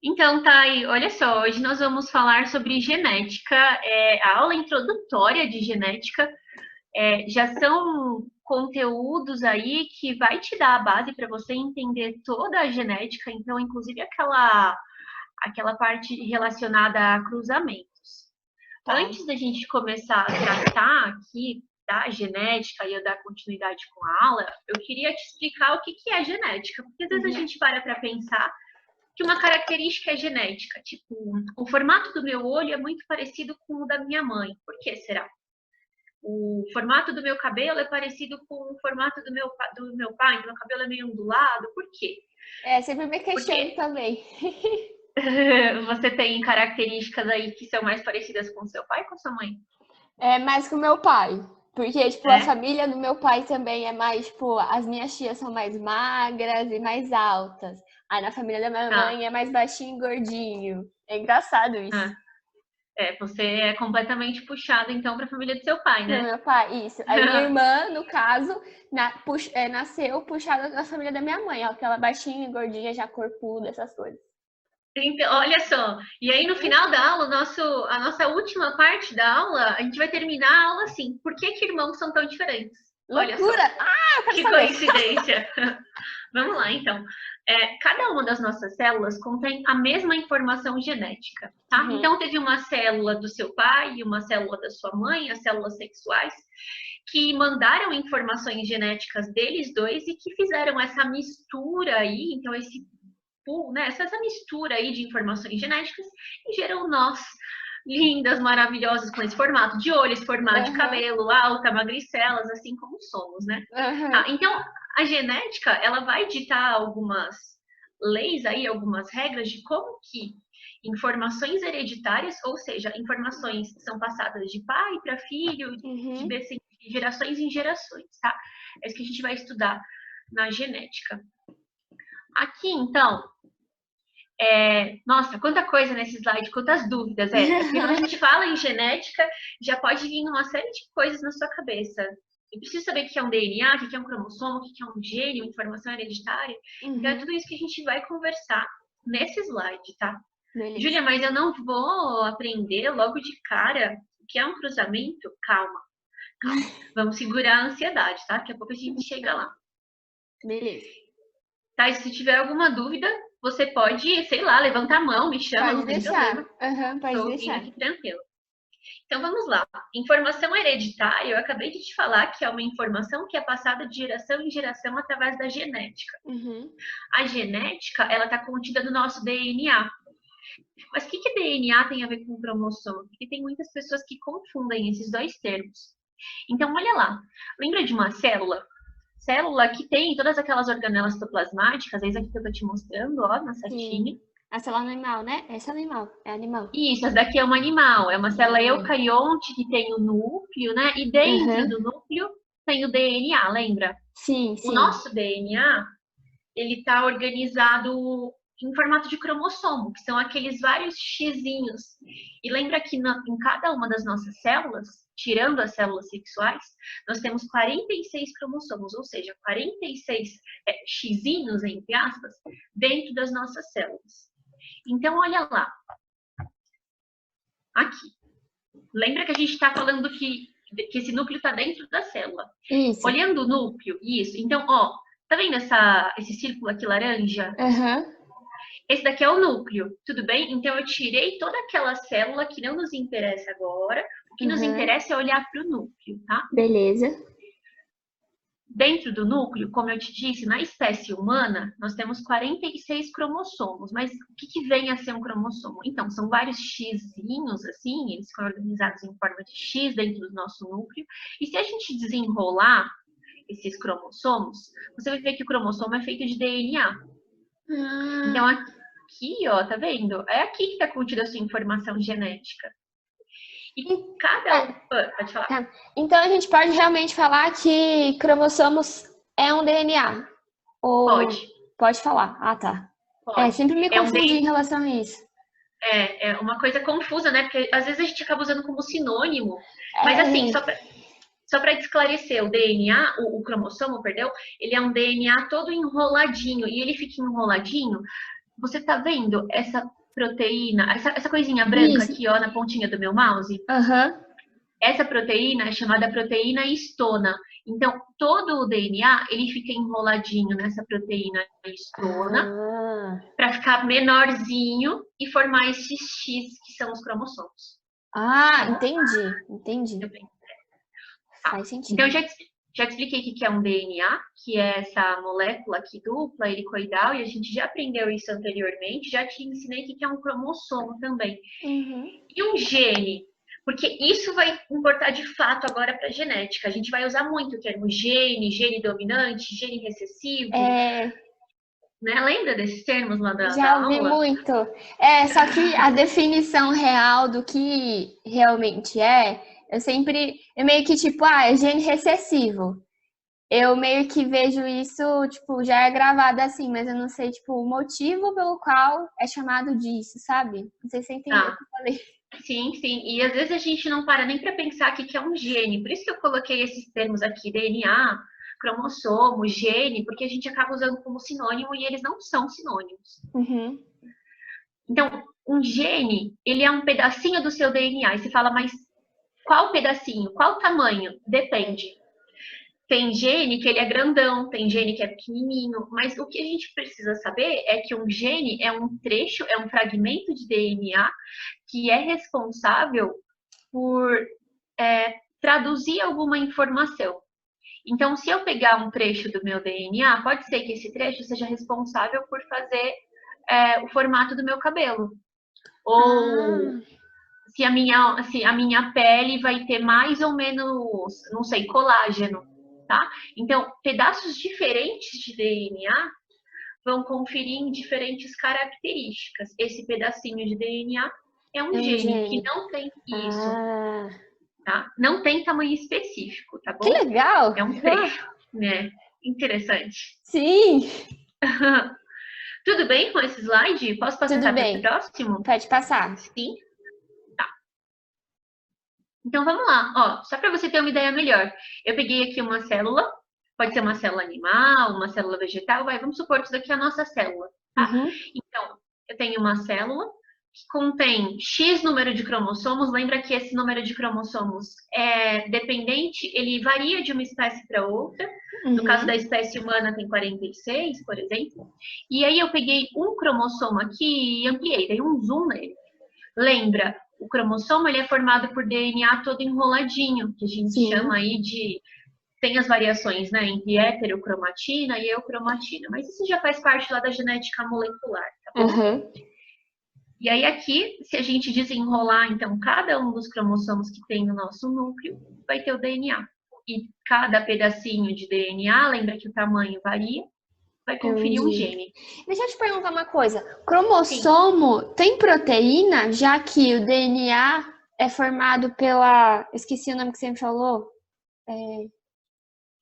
Então, Thay, olha só, hoje nós vamos falar sobre genética, a aula introdutória de genética. Já são conteúdos aí que vai te dar a base para você entender toda a genética, então, inclusive aquela parte relacionada a cruzamentos. Tá. Antes da gente começar a tratar aqui da genética e eu dar continuidade com a aula, eu queria te explicar o que que é genética, porque às vezes a Uhum. gente para pensar que uma característica é genética. Tipo, o formato do meu olho é muito parecido com o da minha mãe. Por que será? O formato do meu cabelo é parecido com o formato do meu pai, então meu cabelo é meio ondulado. Por quê? Sempre me questiono Porque também. você tem características aí que são mais parecidas com seu pai ou com sua mãe? É mais com meu pai. Porque, tipo, a É? família do meu pai também é mais, tipo, as minhas tias são mais magras e mais altas. Aí na família da minha Ah, mãe é mais baixinho e gordinho. É engraçado isso. ah. Você é completamente puxado então para a família do seu pai, Pro né? meu pai, isso. Aí minha irmã, no caso, nasceu puxada da família da minha mãe, ó, aquela baixinha, gordinha, já corpuda, essas coisas. Então, olha só, e aí no final da aula, a nossa última parte da aula, a gente vai terminar a aula assim. Por que que irmãos são tão diferentes? Olha só, Loucura! Ah, eu quero que saber. coincidência. Vamos lá, então. Cada uma das nossas células contém a mesma informação genética, tá? Uhum. Então, teve uma célula do seu pai e uma célula da sua mãe, as células sexuais, que mandaram informações genéticas deles dois e que fizeram essa mistura aí, então esse pool, né, essa mistura aí de informações genéticas e geram nós lindas, maravilhosas, com esse formato de olho, esse formato de Aham. cabelo, alta, magricelas, assim como somos, né? Aham. Tá, então, a genética, ela vai ditar algumas leis aí, algumas regras de como que informações hereditárias, ou seja, informações que são passadas de pai para filho, Uhum. de gerações em gerações, tá? É isso que a gente vai estudar na genética. Aqui, então, nossa, quanta coisa nesse slide, quantas dúvidas. Porque quando a gente fala em genética, já pode vir uma série de coisas na sua cabeça. Eu preciso saber o que é um DNA, o que é um cromossomo, o que é um gene, uma informação hereditária. Então, é Uhum. tudo isso que a gente vai conversar nesse slide, tá? Beleza. Júlia, mas eu não vou aprender logo de cara o que é um cruzamento? Calma, calma. Vamos segurar a ansiedade, tá? Daqui a pouco a gente chega lá. Beleza. Tá? E se tiver alguma dúvida, você pode, sei lá, levantar a mão, me chama, Pode não tem problema. deixar. Aham, pode Estou ouvindo deixar. aqui tranquilo. Então vamos lá. Informação hereditária, eu acabei de te falar que é uma informação que é passada de geração em geração através da genética. Uhum. A genética, ela está contida no nosso DNA. Mas o que DNA tem a ver com cromossomo? Porque tem muitas pessoas que confundem esses dois termos. Então, olha lá. Lembra de uma célula? Célula que tem todas aquelas organelas citoplasmáticas, eis aqui que eu estou te mostrando, ó, na setinha. Sim. A célula animal, né? Esse é animal. É animal. Isso, essa daqui é um animal, é uma célula Hum. eucarionte que tem o núcleo, né? E dentro Aham. do núcleo tem o DNA, lembra? Sim, O sim. nosso DNA, ele está organizado em formato de cromossomo, que são aqueles vários xizinhos. E lembra que em cada uma das nossas células, tirando as células sexuais, nós temos 46 cromossomos, ou seja, 46 xizinhos, entre aspas, dentro das nossas células. Então, olha lá, aqui. Lembra que a gente está falando que esse núcleo está dentro da célula. Isso. Olhando o núcleo, isso. Então, ó, tá vendo esse círculo aqui laranja? Aham. Esse daqui é o núcleo, tudo bem? Então, eu tirei toda aquela célula que não nos interessa agora. O que nos Aham. interessa é olhar para o núcleo, tá? Beleza. Dentro do núcleo, como eu te disse, na espécie humana, nós temos 46 cromossomos. Mas o que vem a ser um cromossomo? Então, são vários xizinhos, assim, eles foram organizados em forma de X dentro do nosso núcleo. E se a gente desenrolar esses cromossomos, você vai ver que o cromossomo é feito de DNA. Então, Ah, aqui, ó, tá vendo? É aqui que está contida a sua informação genética. E é, cada. Pode falar. tá. Então a gente pode realmente falar que cromossomos é um DNA. Ou Pode, pode falar? Ah, tá. pode. Sempre me É um confundi em DNA. relação a isso. É uma coisa confusa, né? Porque às vezes a gente acaba usando como sinônimo. Mas assim, É, só para esclarecer, o DNA, o cromossomo, perdão, ele é um DNA todo enroladinho. E ele fica enroladinho você tá vendo essa proteína, essa coisinha branca Isso. aqui, ó, na pontinha do meu mouse? Aham. Essa proteína é chamada proteína histona. Então, todo o DNA, ele fica enroladinho nessa proteína histona Ah. para ficar menorzinho e formar esses X que são os cromossomos. Ah, entendi. Entendi. Tudo bem? Tá. Faz Então, sentido. já te expliquei o que é um DNA, que é essa molécula aqui dupla, helicoidal, e a gente já aprendeu isso anteriormente. Já te ensinei o que é um cromossomo também. Uhum. E um gene? Porque isso vai importar de fato agora para a genética. A gente vai usar muito o termo gene, gene dominante, gene recessivo, É, né? Lembra desses termos lá já da ouvi aula? muito. É, só que a definição real do que realmente eu meio que tipo, é gene recessivo. Eu meio que vejo isso, tipo, já é gravado assim, mas eu não sei, tipo, o motivo pelo qual é chamado disso, sabe? Não sei se você entendeu o Tá. que eu falei. Sim, sim. E às vezes a gente não para nem para pensar o que é um gene. Por isso que eu coloquei esses termos aqui, DNA, cromossomo, gene, porque a gente acaba usando como sinônimo e eles não são sinônimos. Uhum. Então, um gene, ele é um pedacinho do seu DNA. E você fala, mas qual pedacinho? Qual tamanho? Depende. Tem gene que ele é grandão, tem gene que é pequenininho, mas o que a gente precisa saber é que um gene é um trecho, é um fragmento de DNA que é responsável por traduzir alguma informação. Então, se eu pegar um trecho do meu DNA, pode ser que esse trecho seja responsável por fazer o formato do meu cabelo. Ou Ah, se a minha pele vai ter mais ou menos, não sei, colágeno, tá? Então, pedaços diferentes de DNA vão conferir em diferentes características. Esse pedacinho de DNA é um é um gene que gene. não tem isso, Ah, tá? Não tem tamanho específico, tá que bom? legal! É um Ah, trecho, né? Interessante. sim, Tudo bem com esse slide? Posso tudo passar para o bem. próximo? Pode passar. Sim. Então vamos lá, ó, só para você ter uma ideia melhor. Eu peguei aqui uma célula, pode ser uma célula animal, uma célula vegetal, vamos supor que isso daqui é a nossa célula, tá? Uhum. Então, eu tenho uma célula que contém X número de cromossomos. Lembra que esse número de cromossomos é dependente, ele varia de uma espécie para outra. No caso da Uhum. espécie humana tem 46, por exemplo. E aí eu peguei um cromossomo aqui e ampliei, dei um zoom nele. Lembra, o cromossomo ele é formado por DNA todo enroladinho, que a gente chama Sim. aí de... Tem as variações, né, entre heterocromatina e eucromatina, mas isso já faz parte lá da genética molecular, tá bom? Uhum. E aí aqui, se a gente desenrolar, então, cada um dos cromossomos que tem no nosso núcleo, vai ter o DNA. E cada pedacinho de DNA, lembra que o tamanho varia, vai É um conferir um gene. gene. Deixa eu te perguntar uma coisa. Sim, Cromossomo tem proteína, já que o DNA é formado pela. Esqueci o nome que você me falou.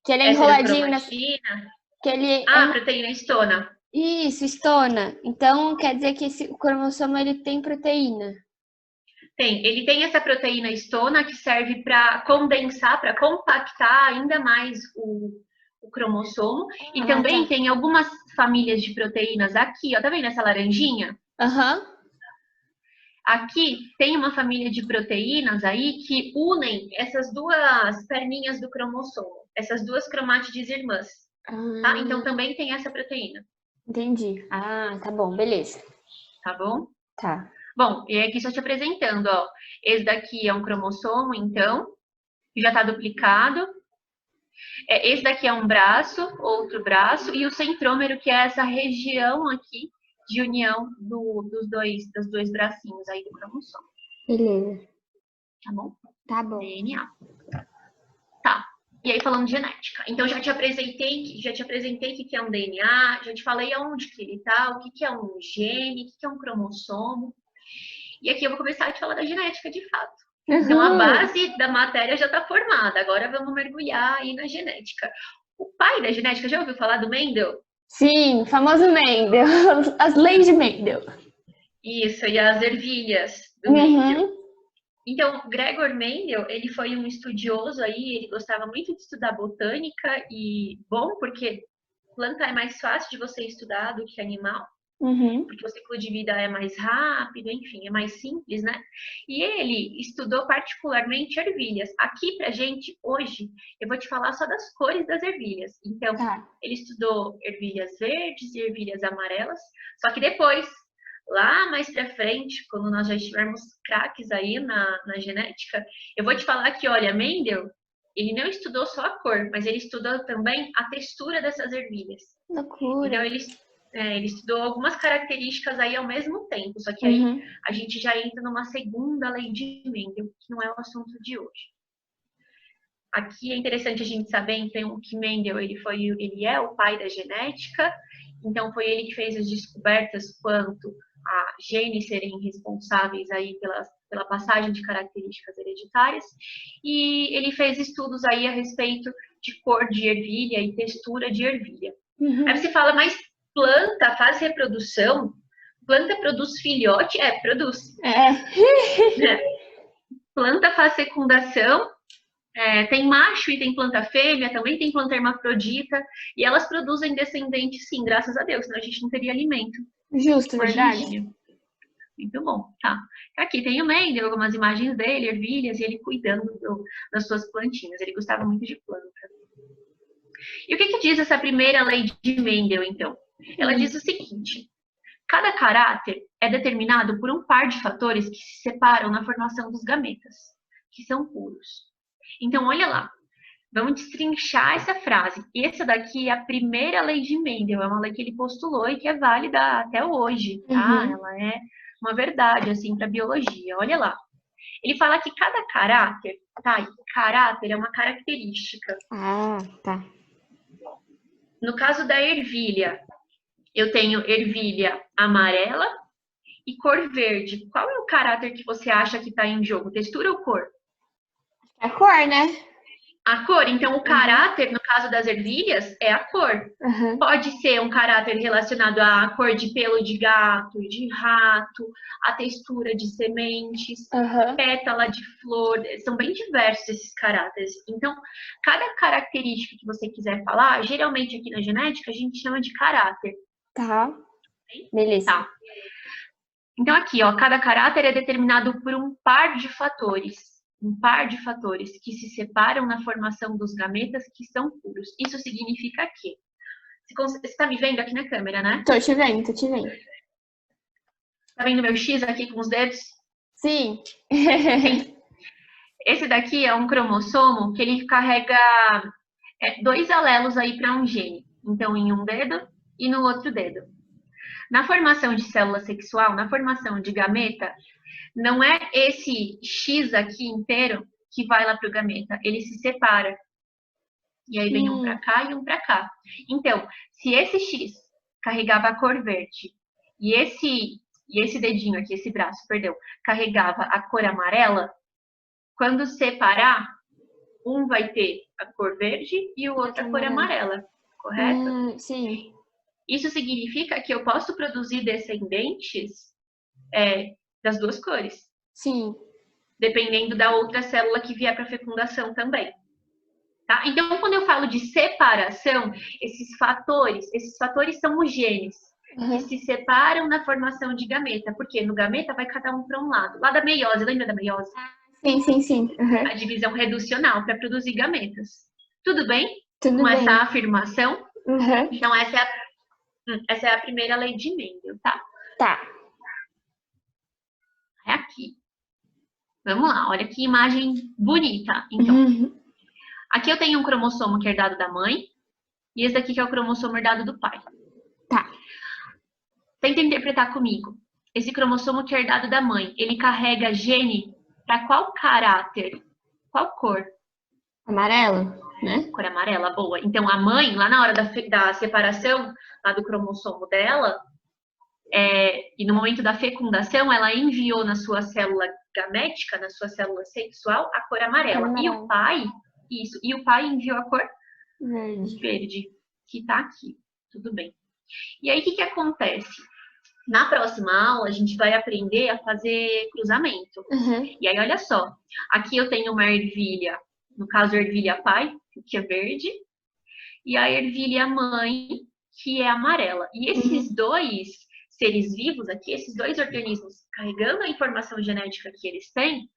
Que ele é enroladinho nessa. heterocromatina. Que ele é. Ah, proteína histona. Isso, histona. Então quer dizer que esse o cromossomo ele tem proteína. Ele tem essa proteína histona que serve para condensar, para compactar ainda mais o cromossomo. E Ah, tá. também tem algumas famílias de proteínas aqui, ó, tá vendo essa laranjinha? Aham. Aqui tem uma família de proteínas aí que unem essas duas perninhas do cromossomo, essas duas cromátides irmãs, tá? Então Ah, também tem essa proteína, entendi. Ah, tá bom, beleza. tá bom? Tá. Bom, e aqui só te apresentando, ó. Esse daqui é um cromossomo, então, que já está duplicado. Esse daqui é um braço, outro braço, e o centrômero, que é essa região aqui de união dos dois bracinhos aí do cromossomo, Beleza. tá bom? Tá bom. DNA. Tá. E aí falando de genética. Então já te apresentei o que é um DNA, já te falei aonde que ele tá, o que é um gene, o que é um cromossomo. E aqui eu vou começar a te falar da genética de fato. Então a Uhum. base da matéria já está formada. Agora vamos mergulhar aí na genética. O pai da genética, já ouviu falar do Mendel? Sim, famoso Mendel. As leis de Mendel. Isso, e as ervilhas do Mendel. Uhum. Então, Gregor Mendel, ele foi um estudioso aí, ele gostava muito de estudar botânica e bom, porque planta é mais fácil de você estudar do que animal. porque o ciclo de vida é mais rápido, enfim, é mais simples, né? E ele estudou particularmente ervilhas. Aqui pra gente, hoje, eu vou te falar só das cores das ervilhas. Então, Tá. ele estudou ervilhas verdes e ervilhas amarelas, só que depois, lá mais pra frente, quando nós já estivermos craques aí na genética, eu vou te falar que, olha, Mendel, ele não estudou só a cor, mas ele estudou também a textura dessas ervilhas. Loucura. Então, ele estudou algumas características aí ao mesmo tempo, só que aí a gente já entra numa segunda lei de Mendel, que não é o assunto de hoje. Aqui é interessante a gente saber, então, que Mendel, ele é o pai da genética, então foi ele que fez as descobertas quanto a genes serem responsáveis aí pela passagem de características hereditárias, e ele fez estudos aí a respeito de cor de ervilha e textura de ervilha. Aí você fala, mas planta faz reprodução? Planta produz filhote? Produz. Planta faz fecundação, tem macho e tem planta fêmea, também tem planta hermafrodita, e elas produzem descendentes, sim, graças a Deus, senão a gente não teria alimento. Justo, verdade. Muito bom, tá. Aqui tem o Mendel, algumas imagens dele, ervilhas, e ele cuidando das suas plantinhas. Ele gostava muito de planta. E o que diz essa primeira lei de Mendel, então? Ela diz o seguinte: cada caráter é determinado por um par de fatores que se separam na formação dos gametas, que são puros. Então, olha lá. Vamos destrinchar essa frase. Essa daqui é a primeira lei de Mendel, é uma lei que ele postulou e que é válida até hoje, tá? Ela é uma verdade, assim, para a biologia. Olha lá. Ele fala que cada caráter, tá? Caráter é uma característica. Ah, tá. No caso da ervilha, eu tenho ervilha amarela e cor verde. Qual é o caráter que você acha que está em jogo? Textura ou cor? É cor, né? A cor, então o caráter, no caso das ervilhas, é a cor. Pode ser um caráter relacionado à cor de pelo de gato, de rato, a textura de sementes, pétala de flor, são bem diversos esses caráteres. Então, cada característica que você quiser falar, geralmente aqui na genética, a gente chama de caráter. Tá. Beleza. Tá. Então, aqui, ó, cada caráter é determinado por um par de fatores que se separam na formação dos gametas que são puros. Isso significa que... Você está me vendo aqui na câmera, né? Tô te vendo, tô te vendo. Tá vendo meu X aqui com os dedos? Sim. Esse daqui é um cromossomo que ele carrega 2 alelos aí para um gene. Então, em um dedo e no outro dedo. Na formação de célula sexual, na formação de gameta, não é esse X aqui inteiro que vai lá para o gameta, ele se separa. E aí vem um para cá e um para cá. Então, se esse X carregava a cor verde e esse dedinho aqui, esse braço, perdão, carregava a cor amarela, quando separar, um vai ter a cor verde e o outro a cor amarela, correto? Sim. Isso significa que eu posso produzir descendentes das duas cores. Sim. Dependendo da outra célula que vier para fecundação também. Tá? Então, quando eu falo de separação, esses fatores são os genes que se separam na formação de gameta. Porque no gameta vai cada um para um lado. Lá da meiose, lembra da meiose? Sim. A divisão reducional para produzir gametas. Tudo bem? Tudo com bem. Essa afirmação? Então, essa é a primeira lei de Mendel, tá? Tá. É aqui. Vamos lá, olha que imagem bonita. Então, aqui eu tenho um cromossomo que é herdado da mãe, e esse daqui que é o cromossomo herdado do pai. Tá. Tenta interpretar comigo. Esse cromossomo que é herdado da mãe, ele carrega gene para qual caráter? Qual cor? Amarelo, né? Cor amarela, boa. Então, a mãe, lá na hora da separação lá do cromossomo dela, e no momento da fecundação, ela enviou na sua célula gamética, na sua célula sexual, a cor amarela. E o pai, enviou a cor verde, que tá aqui. Tudo bem. E aí, o que acontece? Na próxima aula, a gente vai aprender a fazer cruzamento. E aí, olha só. Aqui eu tenho uma ervilha, no caso, a ervilha pai, que é verde, e a ervilha mãe, que é amarela. E esses dois seres vivos aqui, esses dois organismos carregando a informação genética que eles têm,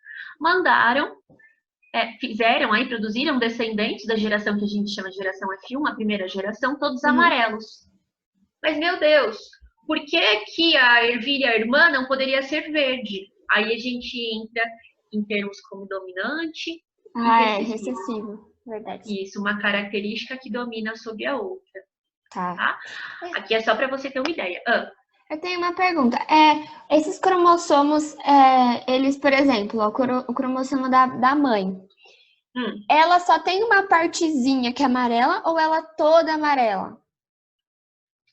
fizeram aí, produziram descendentes da geração que a gente chama de geração F1, a primeira geração, todos amarelos. Mas, meu Deus, por que que a ervilha, a irmã, não poderia ser verde? Aí a gente entra em termos como dominante e recessivo. Verdade. Isso, uma característica que domina sobre a outra. Tá? Aqui é só para você ter uma ideia. Eu tenho uma pergunta. Esses cromossomos, eles, por exemplo, o cromossomo da mãe, ela só tem uma partezinha que é amarela ou ela toda amarela?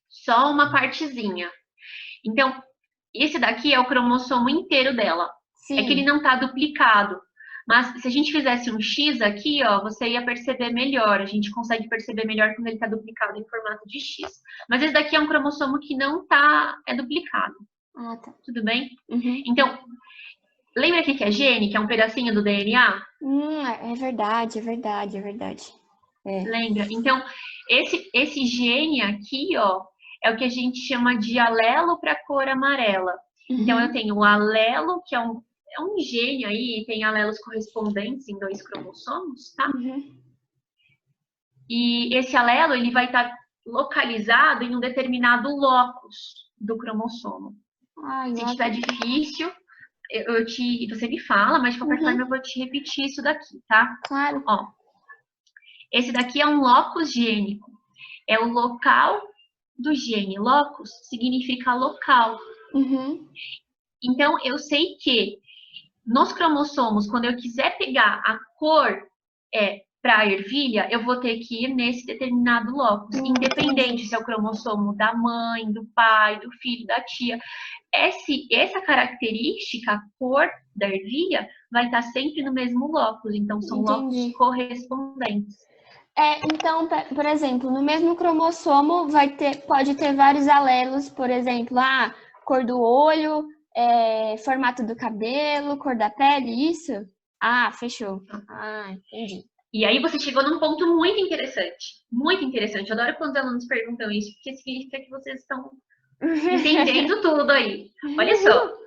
Só uma partezinha. Então, esse daqui é o cromossomo inteiro dela. Sim. É que ele não está duplicado. Mas se a gente fizesse um X aqui, ó, você ia perceber melhor. A gente consegue perceber melhor quando ele está duplicado em formato de X. Mas esse daqui é um cromossomo que não é duplicado. Ah, tá. Tudo bem? Uhum. Então, lembra aqui que é gene, que é um pedacinho do DNA? É verdade. Lembra? Então, esse gene aqui, ó, é o que a gente chama de alelo para a cor amarela. Então, eu tenho o alelo, que é um gene aí, tem alelos correspondentes em 2 cromossomos, tá? E esse alelo, ele vai estar localizado em um determinado locus do cromossomo. Se tiver difícil, você me fala, mas de qualquer forma eu vou te repetir isso daqui, tá? Claro. Ó, esse daqui é um locus gênico. É o local do gene. Locus significa local. Então, eu sei que nos cromossomos, quando eu quiser pegar a cor para a ervilha, eu vou ter que ir nesse determinado locus, independente se é o cromossomo da mãe, do pai, do filho, da tia. Essa característica, a cor da ervilha, vai estar sempre no mesmo locus, então são locus correspondentes. Então, por exemplo, no mesmo cromossomo pode ter vários alelos, por exemplo, cor do olho, formato do cabelo, cor da pele, isso? Fechou. Entendi. E aí você chegou num ponto muito interessante. Muito interessante. Eu adoro quando os alunos perguntam isso, porque significa que vocês estão entendendo tudo aí. Olha só.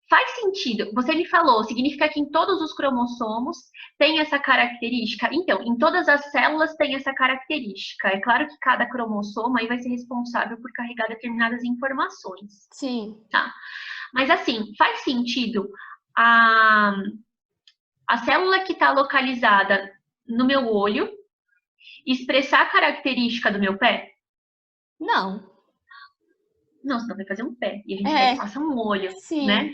Faz sentido. Você me falou, significa que em todos os cromossomos tem essa característica? Então, em todas as células tem essa característica. É claro que cada cromossomo aí vai ser responsável por carregar determinadas informações. Sim. Tá. Mas assim, faz sentido a célula que está localizada no meu olho expressar a característica do meu pé? Não. Não, senão vai fazer um pé. E a gente passa um olho, né?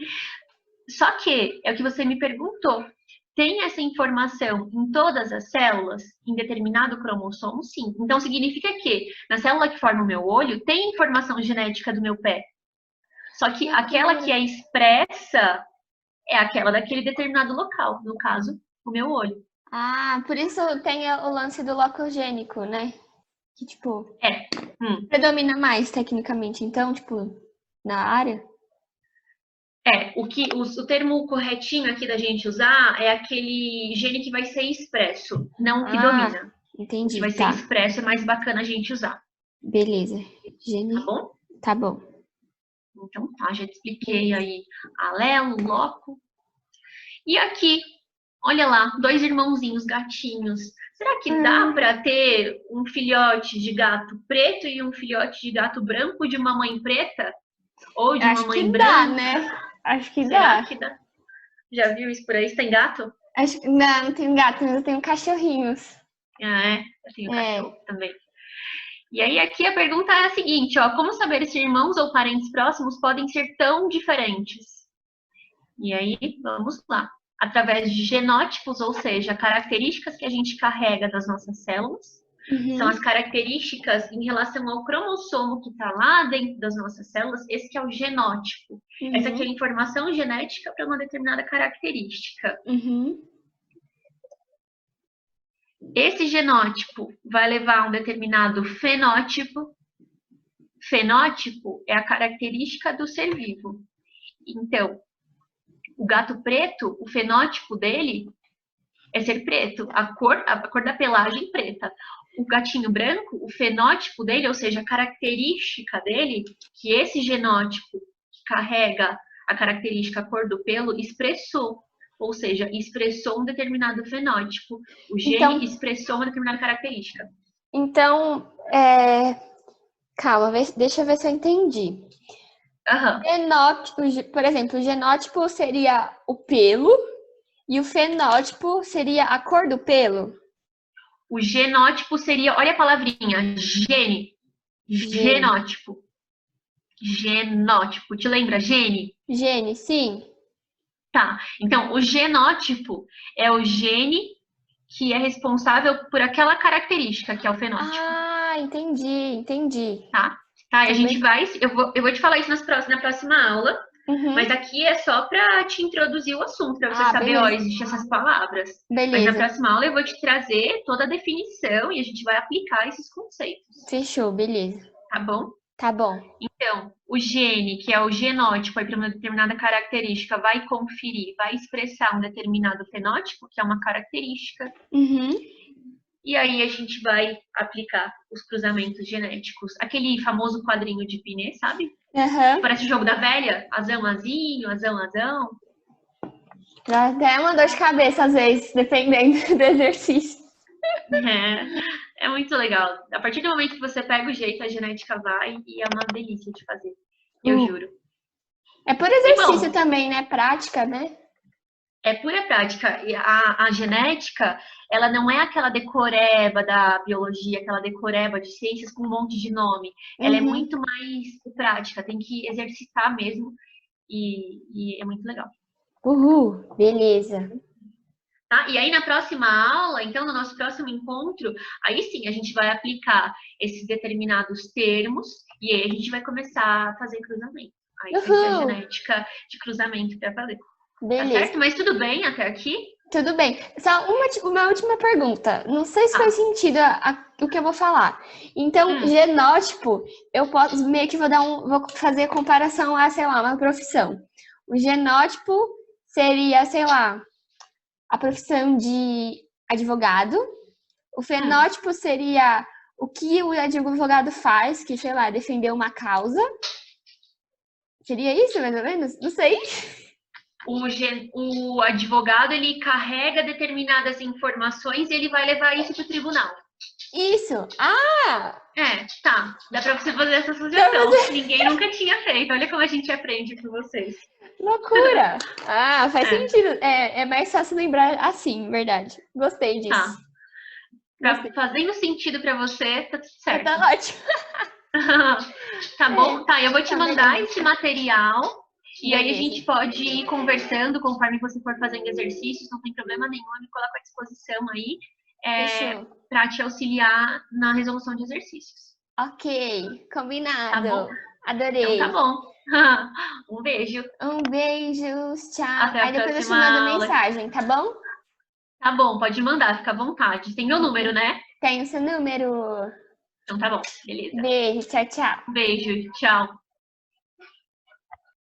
Só que, é o que você me perguntou, tem essa informação em todas as células, em determinado cromossomo? Sim. Então, significa que na célula que forma o meu olho, tem informação genética do meu pé. Só que aquela que é expressa é aquela daquele determinado local, no caso, o meu olho. Por isso tem o lance do locogênico, né? Que, tipo, predomina mais tecnicamente, então, tipo, na área? O termo corretinho aqui da gente usar é aquele gene que vai ser expresso, não o que domina. Entendi. O que vai ser expresso é mais bacana a gente usar. Beleza. Gene. Tá bom? Tá bom. Então tá, já te expliquei aí alelo, loco. E aqui, olha lá, 2 irmãozinhos gatinhos. Será que dá para ter um filhote de gato preto e um filhote de gato branco de uma mãe preta? Ou de uma mãe branca? Dá, né? Acho que Será dá. que dá? Já viu isso por aí? Você tem gato? Não tenho gato, mas eu tenho cachorrinhos. Eu tenho cachorro também. E aí aqui a pergunta é a seguinte, ó, como saber se irmãos ou parentes próximos podem ser tão diferentes? E aí, vamos lá. Através de genótipos, ou seja, características que a gente carrega das nossas células, são as características em relação ao cromossomo que está lá dentro das nossas células, esse que é o genótipo. Essa aqui é a informação genética para uma determinada característica. Esse genótipo vai levar a um determinado fenótipo. Fenótipo é a característica do ser vivo. Então, o gato preto, o fenótipo dele é ser preto, a cor da pelagem preta. o gatinho branco, o fenótipo dele, ou seja, a característica dele, que esse genótipo que carrega a característica cor do pelo expressou. Ou seja, expressou um determinado fenótipo. O gene Então, expressou uma determinada característica. então, calma, deixa eu ver se eu entendi. Aham. Genótipo, por exemplo, o genótipo seria o pelo e o fenótipo seria a cor do pelo? O genótipo seria, olha a palavrinha, gene. Gene. Genótipo. Genótipo. Te lembra? Gene? Gene, sim. Tá. Então, o genótipo é o gene que é responsável por aquela característica, que é o fenótipo. Ah, entendi. Tá? Tá, e a Então, gente vai. Eu vou te falar isso na próxima aula, Uhum. mas aqui é só para te introduzir o assunto, para você saber, beleza. ó, existem essas palavras. Mas na Beleza. próxima aula eu vou te trazer toda a definição e a gente vai aplicar esses conceitos. Fechou, beleza. Tá bom? Tá bom. Então, o gene, que é o genótipo, para uma determinada característica, vai conferir, vai expressar um determinado fenótipo, que é uma característica. Uhum. E aí a gente vai aplicar os cruzamentos genéticos. Aquele famoso quadrinho de Pinet, sabe? Uhum. Parece o jogo da velha. Azão, azinho, azão, azão. Dá até uma dor de cabeça às vezes, dependendo do exercício. É muito legal. A partir do momento que você pega o jeito, a genética vai e é uma delícia de fazer. Eu juro. É por exercício também, né? Prática, né? É pura prática. E a genética, ela não é aquela decoreba da biologia, aquela decoreba de ciências com um monte de nome. Ela é muito mais prática, tem que exercitar mesmo e é muito legal. Uhul, beleza. Tá? E aí na próxima aula, então no nosso próximo encontro, aí sim a gente vai aplicar esses determinados termos e aí a gente vai começar a fazer cruzamento. Aí vai ter a genética de cruzamento para fazer. Beleza. Tá certo? Mas tudo bem até aqui? Tudo bem. Só uma última pergunta. Não sei se faz sentido o que eu vou falar. Então, genótipo, eu posso meio que vou fazer a comparação a, sei lá, uma profissão. O genótipo seria, sei lá, a profissão de advogado. O fenótipo seria o que o advogado faz, que, sei lá, defender uma causa. Seria isso, mais ou menos? Não sei. O advogado, ele carrega determinadas informações e ele vai levar isso para o tribunal. Isso. Tá. Dá para você fazer essa sugestão. Ninguém nunca tinha feito. Olha como a gente aprende com vocês. Loucura. Faz sentido. É mais fácil lembrar assim, verdade. Gostei disso. Tá. Fazendo sentido para você, tá tudo certo. Tá ótimo. Tá bom? Tá, eu vou te mandar esse material. E aí a gente pode ir conversando conforme você for fazendo exercícios, não tem problema nenhum, eu me coloco à disposição aí para te auxiliar na resolução de exercícios. Ok, combinado. Tá bom? Adorei. Então tá bom. Um beijo. Um beijo, tchau. Até a aí depois eu te próxima mando aula. mensagem, tá bom? Tá bom, pode mandar, fica à vontade. Tem meu número, né? Tem o seu número. Então tá bom, beleza. Beijo, tchau. Um beijo, tchau.